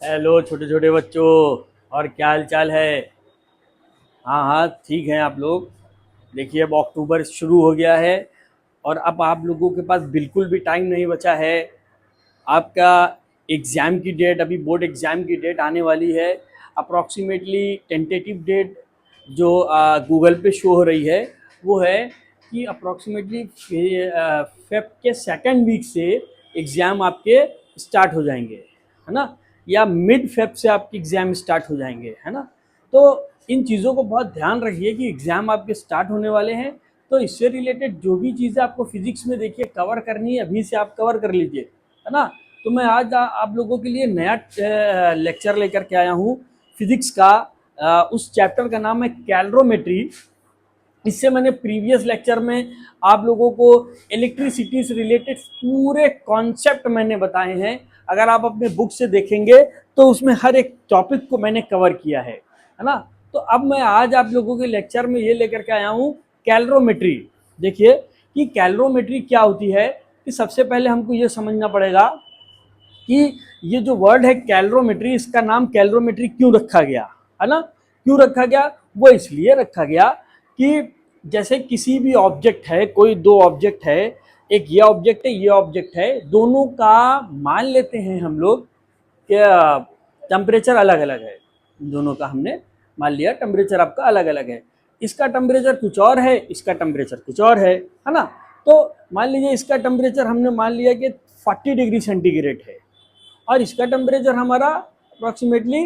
Hello छोटे छोटे बच्चों। और क्या हाल चाल है? हाँ हाँ, ठीक हैं आप लोग। देखिए, अब अक्टूबर शुरू हो गया है और अब आप लोगों के पास बिल्कुल भी टाइम नहीं बचा है। आपका एग्ज़ाम की डेट, अभी बोर्ड एग्ज़ाम की डेट आने वाली है। अप्रॉक्सीमेटली टेंटेटिव डेट जो गूगल पे शो हो रही है वो है कि अप्रॉक्सीमेटली फेब के सेकेंड वीक से एग्ज़ाम आपके स्टार्ट हो जाएंगे, है ना? या मिड फेब से आपके एग्ज़ाम स्टार्ट हो जाएंगे, है ना? तो इन चीज़ों को बहुत ध्यान रखिए कि एग्ज़ाम आपके स्टार्ट होने वाले हैं। तो इससे रिलेटेड जो भी चीज़ें आपको फिजिक्स में देखिए कवर करनी है, अभी से आप कवर कर लीजिए, है ना? तो मैं आज आप लोगों के लिए नया लेक्चर लेकर के आया हूँ फिजिक्स का। उस चैप्टर का नाम है कैलरोमेट्री। इससे मैंने प्रीवियस लेक्चर में आप लोगों को इलेक्ट्रिसिटी से रिलेटेड पूरे कॉन्सेप्ट मैंने बताए हैं। अगर आप अपने बुक से देखेंगे तो उसमें हर एक टॉपिक को मैंने कवर किया है ना? तो अब मैं आज आप लोगों के लेक्चर में ये लेकर के आया हूँ कैलरोमेट्री। देखिए कि कैलरोमेट्री क्या होती है। कि सबसे पहले हमको ये समझना पड़ेगा कि ये जो वर्ड है कैलरोमेट्री, इसका नाम कैलरोमेट्री क्यों रखा गया, है ना? क्यों रखा गया? वो इसलिए रखा गया कि जैसे किसी भी ऑब्जेक्ट है, कोई दो ऑब्जेक्ट है, एक ये ऑब्जेक्ट है, ये ऑब्जेक्ट है, दोनों का मान लेते हैं हम लोग कि टेम्परेचर अलग अलग है। दोनों का हमने मान लिया टेम्परेचर आपका अलग अलग है। इसका टेम्परेचर कुछ और है, इसका टेम्परेचर कुछ और है ना? तो मान लीजिए इसका टेम्परेचर हमने मान लिया कि 40 डिग्री सेंटीग्रेड है और इसका टेम्परेचर हमारा अप्रॉक्सीमेटली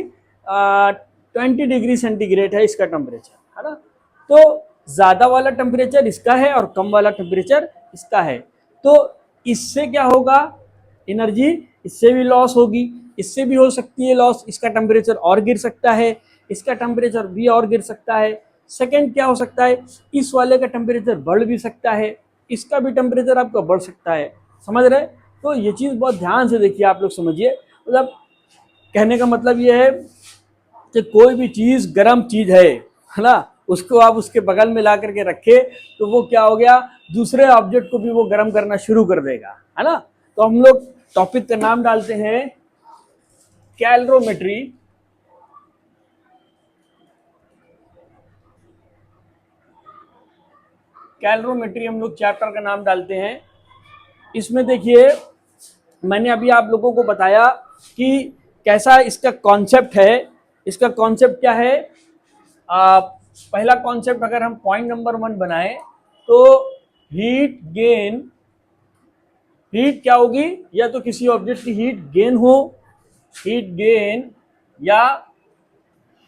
20 डिग्री सेंटीग्रेड है इसका टेम्परेचर, है ना? तो ज़्यादा वाला टेम्परेचर इसका है और कम वाला टेम्परेचर इसका है। तो इससे क्या होगा? एनर्जी इससे भी लॉस होगी, इससे भी हो सकती है लॉस। इसका टेम्परेचर और गिर सकता है, इसका टेम्परेचर भी और गिर सकता है। सेकंड क्या हो सकता है? इस वाले का टेम्परेचर बढ़ भी सकता है, इसका भी टेम्परेचर आपका बढ़ सकता है। समझ रहे? तो ये चीज़ बहुत ध्यान से देखिए, आप लोग समझिए। मतलब कहने का मतलब ये है कि कोई भी चीज़ गर्म चीज़ है ना, उसको आप उसके बगल में ला करके रखे तो वो क्या हो गया, दूसरे ऑब्जेक्ट को भी वो गर्म करना शुरू कर देगा, है ना? तो हम लोग टॉपिक का नाम डालते हैं कैलरोमेट्री। कैलरोमेट्री हम लोग चैप्टर का नाम डालते हैं। इसमें देखिए मैंने अभी आप लोगों को बताया कि कैसा इसका कॉन्सेप्ट है। इसका कॉन्सेप्ट क्या है? पहला कॉन्सेप्ट अगर हम पॉइंट नंबर 1 बनाए तो हीट गेन। हीट क्या होगी? या तो किसी ऑब्जेक्ट की हीट गेन हो, हीट गेन, या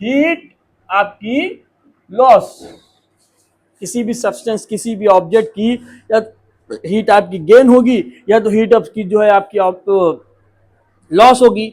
हीट आपकी लॉस। किसी भी सब्सटेंस, किसी भी ऑब्जेक्ट की या हीट आपकी गेन होगी या तो हीट आपकी जो है आपकी लॉस होगी।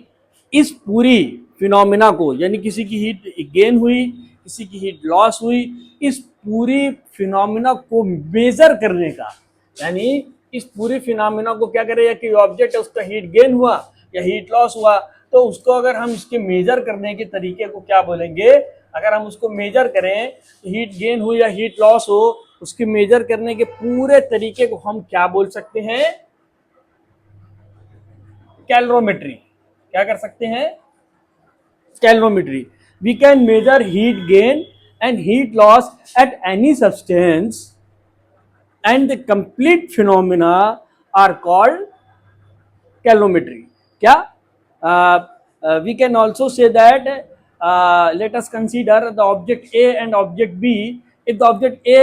इस पूरी फिनोमिना को, यानी किसी की हीट गेन हुई, किसी की हीट लॉस हुई, इस पूरी फिनोमिना को मेजर करने का, यानी इस पूरी फिनोमिना को क्या करें, कि ऑब्जेक्ट है उसका हीट गेन हुआ या हीट लॉस हुआ, तो उसको अगर हम इसके मेजर करने के तरीके को क्या बोलेंगे? अगर हम उसको मेजर करें तो हीट गेन हो या हीट लॉस हो, उसके मेजर करने के पूरे तरीके को हम क्या बोल सकते हैं? कैलरोमेट्री। क्या कर सकते हैं? कैलरोमेट्री। We can measure heat gain and heat loss at any substance, and the complete phenomena are called calorimetry. क्या? We can also say that let us consider the object A and object B. If the object A,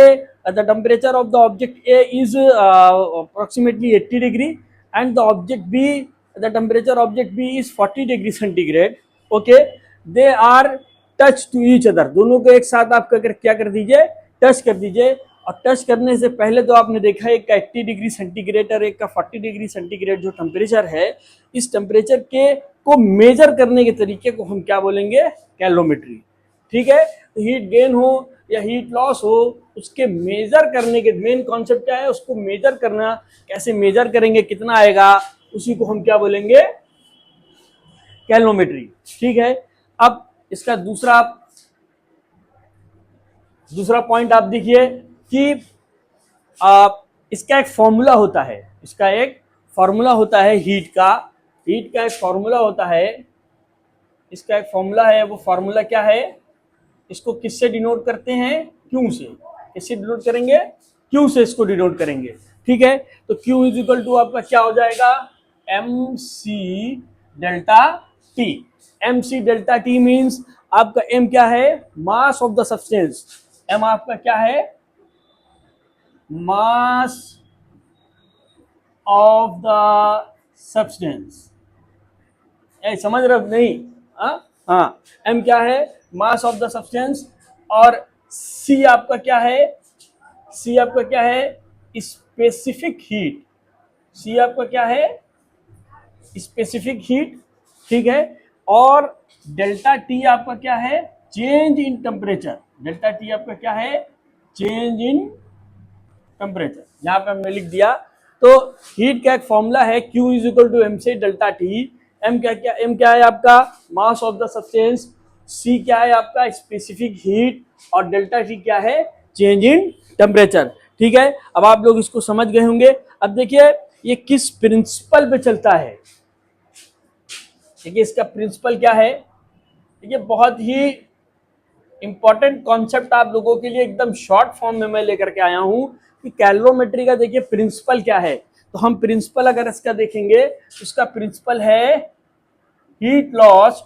the temperature of the object A is approximately 80 degree, and the object B, the temperature object B is 40 degree centigrade. Okay, they are touch to each other. दोनों को एक साथ आप क्या कर दीजिए? Touch कर दीजिए। और टच करने से पहले तो आपने देखा एक का 80 डिग्री सेंटीग्रेड और एक का 40 डिग्री सेंटीग्रेड जो टेम्परेचर है, इस टेम्परेचर के को मेजर करने के तरीके को हम क्या बोलेंगे? कैलोमेट्री। ठीक है? तो हीट गेन हो या हीट लॉस हो, उसके मेजर करने के मेन कॉन्सेप्ट क्या है? उसको मेजर करना। कैसे मेजर करेंगे, कितना आएगा, उसी को हम क्या बोलेंगे? कैलोमेट्री। ठीक है? अब इसका दूसरा पॉइंट आप देखिए कि इसका एक फॉर्मूला होता है। इसका एक फॉर्मूला होता है हीट का एक फॉर्मूला होता है इसका एक फॉर्मूला है, वो फॉर्मूला क्या है, इसको किससे डिनोट करते हैं, क्यू से। किससे डिनोट करेंगे, क्यू से इसको डिनोट करेंगे, ठीक है। तो क्यू इज इक्वल टू आपका क्या हो जाएगा, m c delta T. M c delta t means आपका एम क्या है, mass of the substance. M आपका क्या है, मास ऑफ द सब्सटेंस। समझ रहे हो नहीं, हाँ, एम क्या है, मास ऑफ द सब्सटेंस। और सी आपका क्या है, सी आपका क्या है, स्पेसिफिक हीट। सी आपका क्या है, स्पेसिफिक हीट, ठीक है। और डेल्टा टी आपका क्या है, change in temperature. Delta T आपका क्या है, चेंज इन टेम्परेचर। यहां पे हमने लिख दिया। तो हीट का एक फॉर्मूला है, Q is equal to M से डेल्टा टी। एम क्या, एम क्या है आपका, mass of the substance. C क्या है आपका, स्पेसिफिक हीट। और डेल्टा टी क्या है, चेंज इन टेम्परेचर, ठीक है। अब आप लोग इसको समझ गए होंगे। अब देखिए ये किस प्रिंसिपल पे चलता है, देखिए इसका प्रिंसिपल क्या है। देखिए बहुत ही इंपॉर्टेंट कॉन्सेप्ट आप लोगों के लिए एकदम शॉर्ट फॉर्म में मैं लेकर के आया हूं कि कैलोरीमेट्री का देखिए प्रिंसिपल क्या है। तो हम प्रिंसिपल अगर इसका देखेंगे तो इसका प्रिंसिपल है heat loss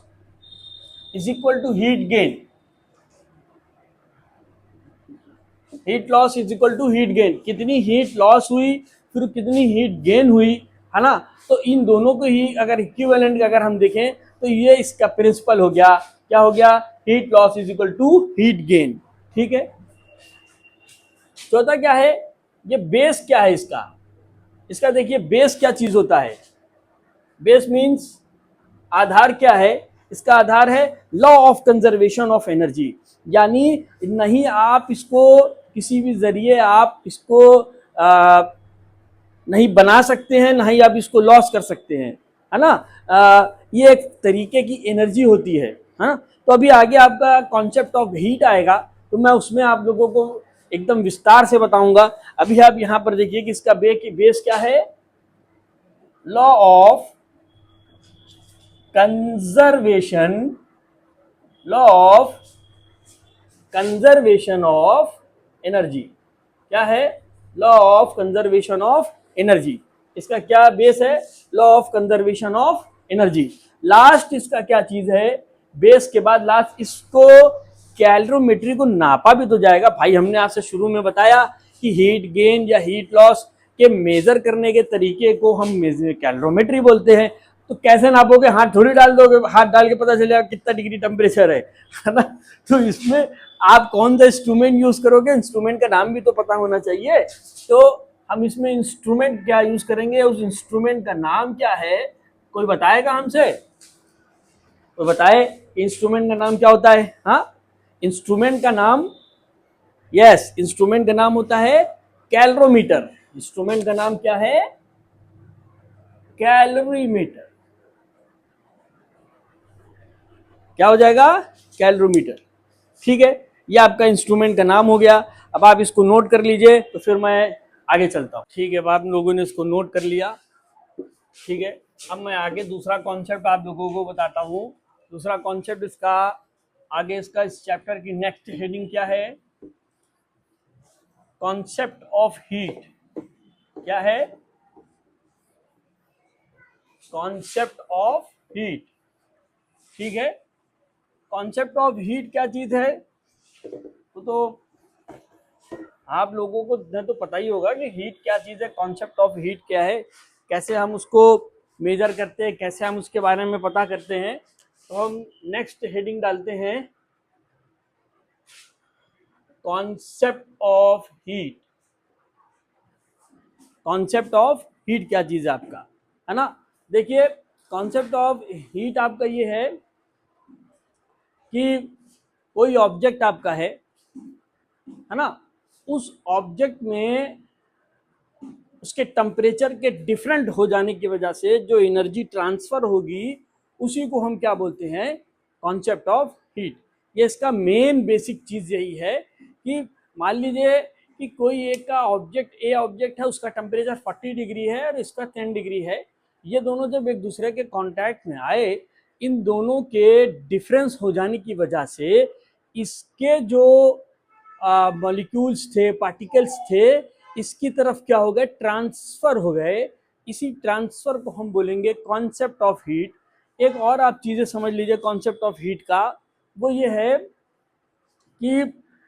is equal to heat gain. Heat loss is equal to heat gain, कितनी हीट लॉस हुई फिर कितनी हीट गेन हुई, है ना। तो इन दोनों को ही अगर इक्विवेलेंट अगर हम देखें तो ये इसका प्रिंसिपल हो गया, क्या हो गया, heat loss is equal to heat gain, ठीक है। चौथा क्या है, ये बेस क्या है इसका। इसका देखिए बेस क्या चीज होता है, बेस मीन्स आधार क्या है। इसका आधार है law of conservation of energy, यानी नहीं आप इसको किसी भी जरिए आप इसको नहीं बना सकते हैं, नहीं आप इसको लॉस कर सकते हैं, है ना। ये एक तरीके की एनर्जी होती है ना। तो अभी आगे आपका कॉन्सेप्ट ऑफ हीट आएगा, तो मैं उसमें आप लोगों को एकदम विस्तार से बताऊंगा। अभी आप यहां पर देखिए कि इसका बेस क्या है, law of conservation, law of conservation of energy. क्या है, law of conservation of energy. इसका क्या बेस है, law of conservation of energy. Last इसका क्या चीज है, बेस के बाद लास्ट इसको कैलोरीमेट्री को नापा भी तो जाएगा। भाई हमने आपसे शुरू में बताया कि हीट गेन या हीट लॉस के मेजर करने के तरीके को हम कैलोरीमेट्री बोलते हैं। तो कैसे नापोगे, हाथ थोड़ी डाल दोगे, हाथ डाल के पता चलेगा कितना डिग्री टेम्परेचर है ना। तो इसमें आप कौन सा इंस्ट्रूमेंट यूज करोगे, इंस्ट्रूमेंट का नाम भी तो पता होना चाहिए। तो हम इसमें इंस्ट्रूमेंट क्या यूज करेंगे, उस इंस्ट्रूमेंट का नाम क्या है, कोई बताएगा हमसे, कोई बताए इंस्ट्रूमेंट का नाम क्या होता है। हाँ, इंस्ट्रूमेंट का नाम, यस, इंस्ट्रूमेंट का नाम होता है कैलोरीमीटर। इंस्ट्रूमेंट का नाम क्या है, कैलोरीमीटर। क्या हो जाएगा, कैलोरीमीटर, ठीक है। ये आपका इंस्ट्रूमेंट का नाम हो गया। अब आप इसको नोट कर लीजिए, तो फिर मैं आगे चलता हूँ, ठीक है। अब आप लोगों ने इसको नोट कर लिया, ठीक है। अब मैं आगे दूसरा कॉन्सेप्ट आप लोगों को बताता हूँ। दूसरा कॉन्सेप्ट इसका आगे, इसका इस चैप्टर की नेक्स्ट हेडिंग क्या है, कॉन्सेप्ट ऑफ हीट। क्या है, कॉन्सेप्ट ऑफ हीट, ठीक है। कॉन्सेप्ट ऑफ हीट क्या चीज है, तो आप लोगों को तो पता ही होगा कि हीट क्या चीज है, कॉन्सेप्ट ऑफ हीट क्या है, कैसे हम उसको मेजर करते हैं, कैसे हम उसके बारे में पता करते हैं। तो हम नेक्स्ट हेडिंग डालते हैं, concept of heat. Concept of heat क्या चीज है आपका, है ना। देखिए कॉन्सेप्ट ऑफ हीट आपका ये है कि कोई ऑब्जेक्ट आपका है ना, उस ऑब्जेक्ट में उसके टेम्परेचर के डिफरेंट हो जाने की वजह से जो एनर्जी ट्रांसफर होगी उसी को हम क्या बोलते हैं, कॉन्सेप्ट ऑफ हीट। ये इसका मेन बेसिक चीज यही है कि मान लीजिए कि कोई एक का ऑब्जेक्ट, ए ऑब्जेक्ट है, उसका टेम्परेचर 40 डिग्री है और इसका 10 डिग्री है। ये दोनों जब एक दूसरे के कांटेक्ट में आए इन दोनों के डिफरेंस हो जाने की वजह से इसके जो मॉलिक्यूल्स थे, पार्टिकल्स थे, इसकी तरफ क्या हो गए, ट्रांसफर हो गए। इसी ट्रांसफर को हम बोलेंगे कॉन्सेप्ट ऑफ हीट। एक और आप चीजें समझ लीजिए कॉन्सेप्ट ऑफ हीट का, वो ये है कि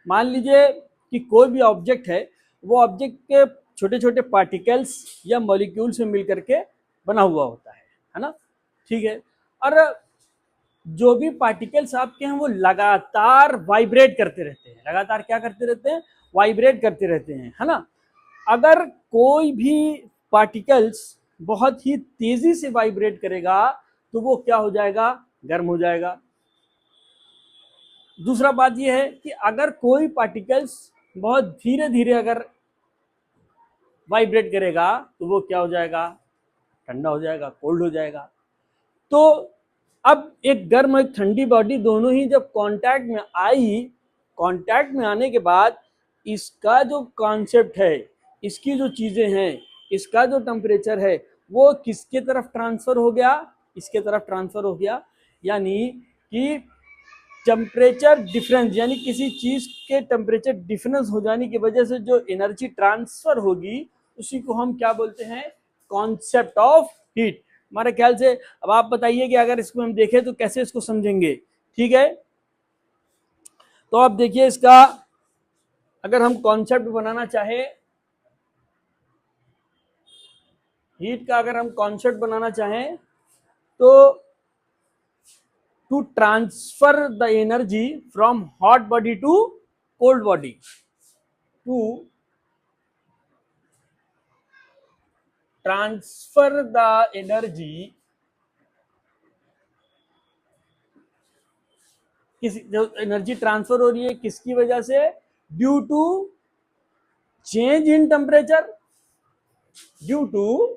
मान लीजिए कि कोई भी ऑब्जेक्ट है, वो ऑब्जेक्ट के छोटे छोटे पार्टिकल्स या मॉलिक्यूल से मिलकर के बना हुआ होता है ना, ठीक है। और जो भी पार्टिकल्स आपके हैं वो लगातार वाइब्रेट करते रहते हैं, लगातार क्या करते रहते हैं, वाइब्रेट करते रहते हैं, है ना। अगर कोई भी पार्टिकल्स बहुत ही तेजी से वाइब्रेट करेगा तो वो क्या हो जाएगा, गर्म हो जाएगा। दूसरा बात यह है कि अगर कोई पार्टिकल्स बहुत धीरे धीरे अगर वाइब्रेट करेगा तो वो क्या हो जाएगा, ठंडा हो जाएगा, कोल्ड हो जाएगा। तो अब एक गर्म और एक ठंडी बॉडी दोनों ही जब कांटेक्ट में आई, कांटेक्ट में आने के बाद इसका जो कॉन्सेप्ट है, इसकी जो चीजें हैं, इसका जो टेम्परेचर है, वो किसके तरफ ट्रांसफर हो गया, इसके तरफ ट्रांसफर हो गया। यानी कि टेम्परेचर डिफरेंस, यानी किसी चीज के टेम्परेचर डिफरेंस हो जाने की वजह से जो एनर्जी ट्रांसफर होगी उसी को हम क्या बोलते हैं, कॉन्सेप्ट ऑफ हीट। हमारे ख्याल से अब आप बताइए कि अगर इसको हम देखें तो कैसे इसको समझेंगे, ठीक है। तो आप देखिए इसका अगर हम कॉन्सेप्ट बनाना चाहे, हीट का अगर हम कॉन्सेप्ट बनाना चाहें तो to transfer the energy from hot body to cold body, to transfer the energy, किस जो एनर्जी ट्रांसफर हो रही है किसकी वजह से, due to change in temperature, due to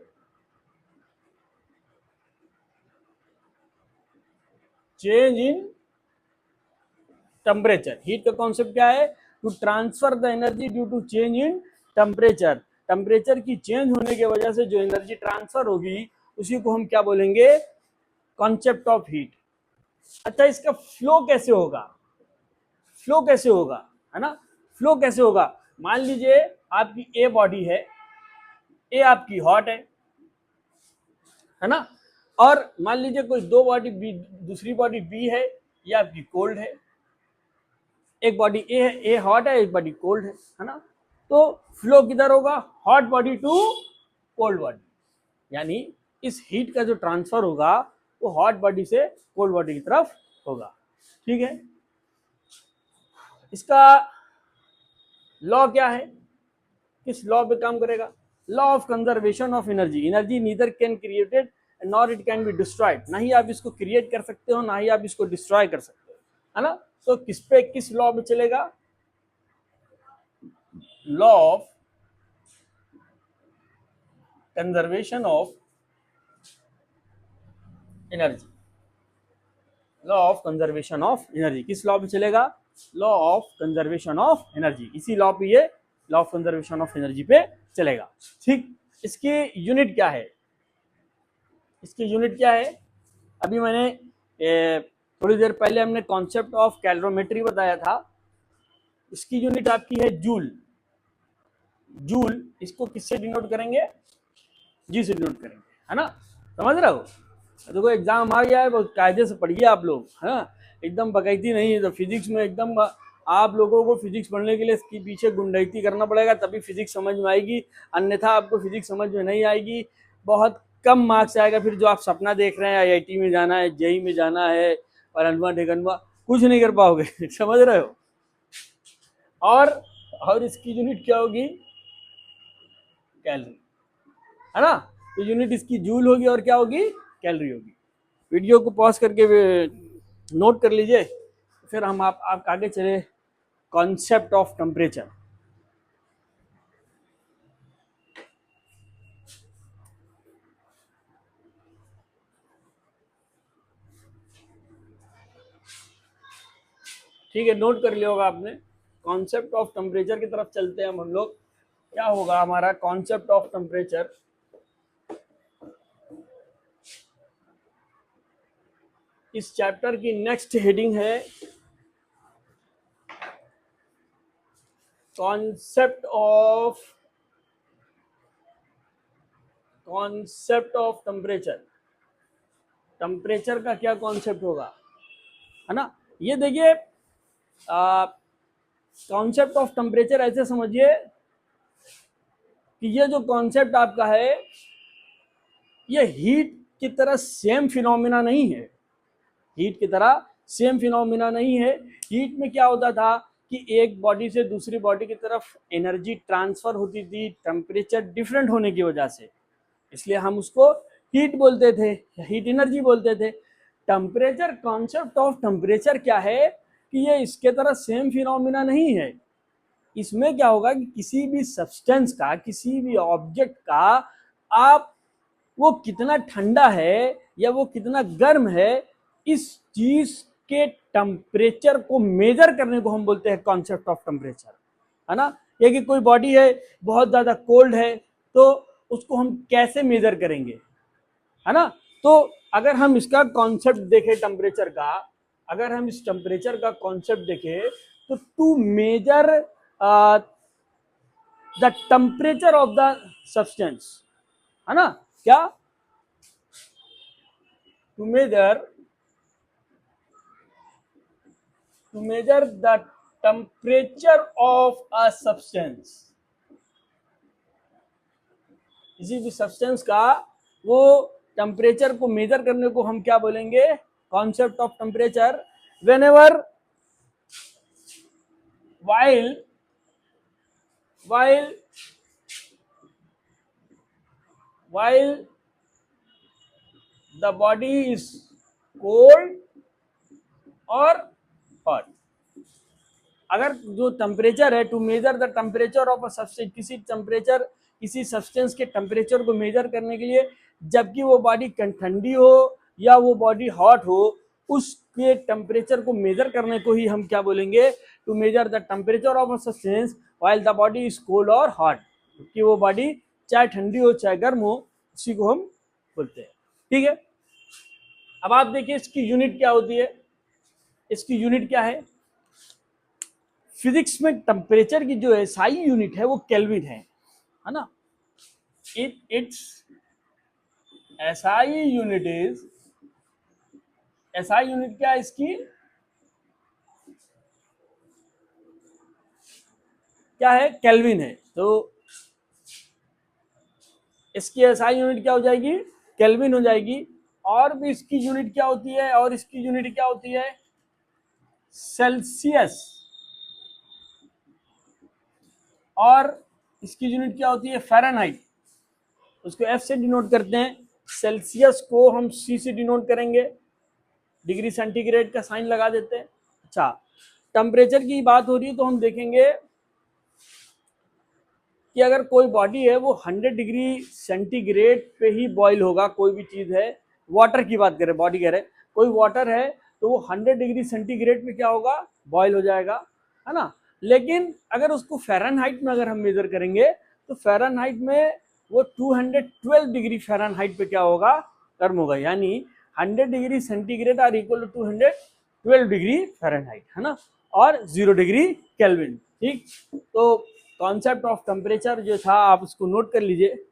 change in temperature. Heat का कॉन्सेप्ट क्या है, to transfer the energy due to change in temperature. Temperature की चेंज होने की वजह से जो एनर्जी ट्रांसफर होगी उसी को हम क्या बोलेंगे, कॉन्सेप्ट ऑफ हीट। अच्छा, इसका फ्लो कैसे होगा, फ्लो कैसे होगा, है ना, फ्लो कैसे होगा। मान लीजिए आपकी ए बॉडी है, ए आपकी हॉट है ना, और मान लीजिए कोई दो बॉडी बी, दूसरी बॉडी बी है, ये आपकी कोल्ड है। एक बॉडी ए है, ए हॉट है, एक बॉडी कोल्ड है ना। तो फ्लो किधर होगा, hot body to cold body. यानी इस हीट का जो ट्रांसफर होगा वो हॉट बॉडी से कोल्ड बॉडी की तरफ होगा, ठीक है। इसका लॉ क्या है, किस लॉ पे काम करेगा, law of conservation of energy. Energy neither can created nor it can be destroyed. ना ही आप इसको क्रिएट कर सकते हो, ना ही आप इसको डिस्ट्रॉय कर सकते हो, है ना। तो किस पे, किस लॉ पे चलेगा, law of conservation of energy. Law of conservation of energy किस लॉ पे चलेगा, law of conservation of energy. इसी लॉ पे ये law of conservation of energy पे चलेगा, ठीक। इसकी यूनिट क्या है, इसकी यूनिट क्या है, अभी मैंने थोड़ी देर पहले हमने कॉन्सेप्ट ऑफ कैलोरीमेट्री बताया था। इसकी यूनिट आपकी है जूल। जूल इसको किससे डिनोट करेंगे, जी से डिनोट करेंगे, है ना, समझ रहे हो। देखो एग्जाम आ गया है, बहुत कायदे से पढ़िए आप लोग, है ना, एकदम बकैती नहीं है। तो फिजिक्स में एकदम आप लोगों को फिजिक्स पढ़ने के लिए इसके पीछे गुंडैती करना पड़ेगा, तभी फिजिक्स समझ में आएगी, अन्यथा आपको फिजिक्स समझ में नहीं आएगी। बहुत कम मार्क्स आएगा। फिर जो आप सपना देख रहे हैं आईआईटी में जाना है, जेई में जाना है और अनवा ढेकनवा, कुछ नहीं कर पाओगे समझ रहे हो। और इसकी यूनिट क्या होगी, कैलोरी, है ना। तो यूनिट इसकी जूल होगी और क्या होगी, कैलोरी होगी। वीडियो को पॉज करके नोट कर लीजिए, फिर हम आप आगे चले कॉन्सेप्ट ऑफ टेम्परेचर। ठीक है, नोट कर लिया होगा आपने। कॉन्सेप्ट ऑफ टेम्परेचर की तरफ चलते हैं हम लोग। क्या होगा हमारा कॉन्सेप्ट ऑफ टेम्परेचर, इस चैप्टर की नेक्स्ट हेडिंग है कॉन्सेप्ट ऑफ टेम्परेचर। टेम्परेचर का क्या कॉन्सेप्ट होगा, है ना। ये देखिए, कॉन्सेप्ट ऑफ टेम्परेचर ऐसे समझिए कि ये जो कॉन्सेप्ट आपका है ये हीट की तरह सेम फिनोमिना नहीं है। हीट की तरह सेम फिनोमिना नहीं है। हीट में क्या होता था कि एक बॉडी से दूसरी बॉडी की तरफ एनर्जी ट्रांसफर होती थी टेम्परेचर डिफरेंट होने की वजह से, इसलिए हम उसको हीट बोलते थे, हीट एनर्जी बोलते थे। टेम्परेचर, कॉन्सेप्ट ऑफ टेम्परेचर क्या है कि ये इसके तरह सेम फिनोमिना नहीं है। इसमें क्या होगा कि किसी भी सब्सटेंस का, किसी भी ऑब्जेक्ट का आप वो कितना ठंडा है या वो कितना गर्म है, इस चीज के टेम्परेचर को मेजर करने को हम बोलते हैं कॉन्सेप्ट ऑफ टेम्परेचर, है ना। ये कि कोई बॉडी है बहुत ज्यादा कोल्ड है तो उसको हम कैसे मेजर करेंगे, है ना। तो अगर हम इसका कॉन्सेप्ट देखें टेम्परेचर का, अगर हम इस टेम्परेचर का कॉन्सेप्ट देखें तो to measure the temperature of the substance, है ना, क्या, to measure the temperature of a substance, किसी भी सब्सटेंस का वो टेम्परेचर को मेजर करने को हम क्या बोलेंगे, concept of temperature. Whenever while the body is cold or hot, अगर जो टेम्परेचर है, to measure the temperature of a substance, किसी सब्सटेंस के टेम्परेचर को मेजर करने के लिए, जबकि वो बॉडी ठंडी हो या वो बॉडी हॉट हो, उसके टेम्परेचर को मेजर करने को ही हम क्या बोलेंगे, to measure the temperature of a substance while the body is cold और हॉट, कि वो बॉडी चाहे ठंडी हो चाहे गर्म हो, उसी को हम बोलते हैं। ठीक है, अब आप देखिए इसकी यूनिट क्या होती है। इसकी यूनिट क्या है, फिजिक्स में टेम्परेचर की जो एसआई यूनिट है वो केल्विन है ना। इट्स एसआई यूनिट क्या है इसकी, क्या है, केल्विन है। तो इसकी एसआई यूनिट क्या हो जाएगी, केल्विन हो जाएगी। और भी इसकी यूनिट क्या होती है, और इसकी यूनिट क्या होती है, सेल्सियस। और इसकी यूनिट क्या होती है, फ़ारेनहाइट। उसको एफ से डिनोट करते हैं, सेल्सियस को हम सी से डिनोट करेंगे, डिग्री सेंटीग्रेड का साइन लगा देते हैं। अच्छा, टेम्परेचर की बात हो रही है तो हम देखेंगे कि अगर कोई बॉडी है वो 100 डिग्री सेंटीग्रेड पे ही बॉईल होगा, कोई भी चीज़ है, वाटर की बात करें, बॉडी कह रहे, कोई वाटर है तो वो 100 डिग्री सेंटीग्रेड पे क्या होगा, बॉईल हो जाएगा, है ना। लेकिन अगर उसको फ़ारेनहाइट में अगर हम मेजर करेंगे तो फ़ारेनहाइट में वो 212 डिग्री फ़ारेनहाइट पे क्या होगा, गर्म होगा। यानी 100 degree centigrade are equal to 212 degree Fahrenheit, है ना, और 0 डिग्री केल्विन। ठीक, तो कॉन्सेप्ट ऑफ टेम्परेचर जो था आप उसको नोट कर लीजिए।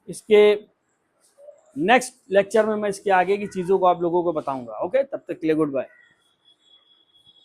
इसके नेक्स्ट लेक्चर में मैं इसके आगे की चीज़ों को आप लोगों को बताऊंगा। ओके, तब तक के लिए गुड बाय।